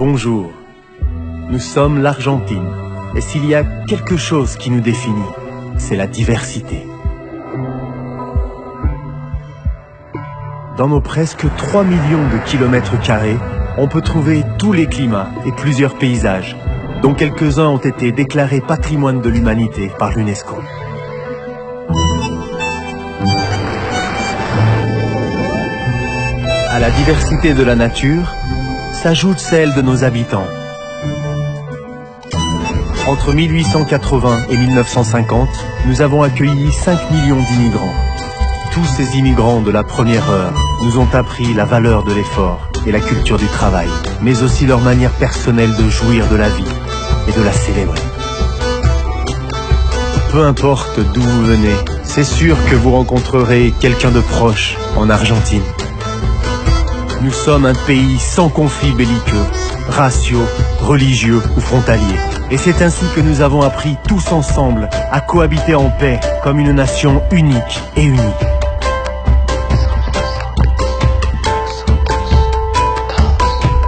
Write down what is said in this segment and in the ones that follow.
Bonjour, nous sommes l'Argentine, et s'il y a quelque chose qui nous définit, c'est la diversité. Dans nos presque 3 millions de kilomètres carrés, on peut trouver tous les climats et plusieurs paysages, dont quelques-uns ont été déclarés patrimoine de l'humanité par l'UNESCO. À la diversité de la nature, s'ajoute celle de nos habitants. Entre 1880 et 1950, nous avons accueilli 5 millions d'immigrants. Tous ces immigrants de la première heure nous ont appris la valeur de l'effort et la culture du travail, mais aussi leur manière personnelle de jouir de la vie et de la célébrer. Peu importe d'où vous venez, c'est sûr que vous rencontrerez quelqu'un de proche en Argentine. Nous sommes un pays sans conflits belliqueux, raciaux, religieux ou frontaliers. Et c'est ainsi que nous avons appris tous ensemble à cohabiter en paix comme une nation unique et unie.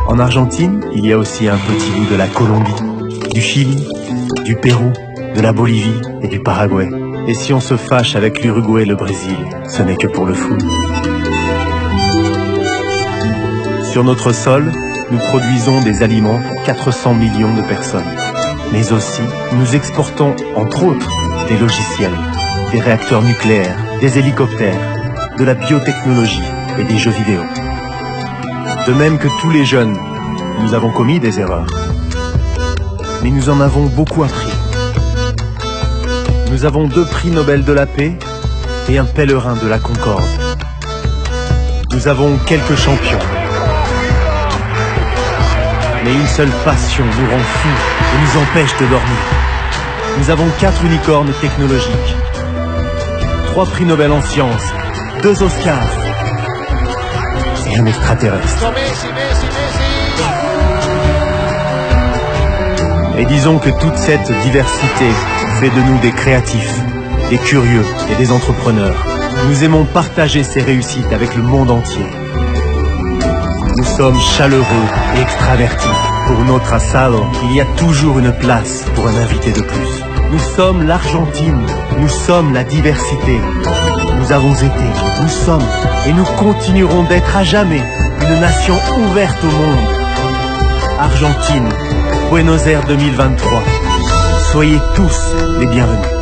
En Argentine, il y a aussi un petit bout de la Colombie, du Chili, du Pérou, de la Bolivie et du Paraguay. Et si on se fâche avec l'Uruguay et le Brésil, ce n'est que pour le foot. Sur notre sol, nous produisons des aliments pour 400 millions de personnes. Mais aussi, nous exportons, entre autres, des logiciels, des réacteurs nucléaires, des hélicoptères, de la biotechnologie et des jeux vidéo. De même que tous les jeunes, nous avons commis des erreurs. Mais nous en avons beaucoup appris. Nous avons 2 prix Nobel de la paix et un pèlerin de la Concorde. Nous avons quelques champions. Mais une seule passion nous rend fous et nous empêche de dormir. Nous avons 4 unicornes technologiques, 3 prix Nobel en sciences, 2 Oscars et un extraterrestre. Et disons que toute cette diversité fait de nous des créatifs, des curieux et des entrepreneurs. Nous aimons partager ces réussites avec le monde entier. Nous sommes chaleureux et extravertis. Pour notre asado, il y a toujours une place pour un invité de plus. Nous sommes l'Argentine, nous sommes la diversité. Nous avons été, nous sommes et nous continuerons d'être à jamais une nation ouverte au monde. Argentine, Buenos Aires 2023. Soyez tous les bienvenus.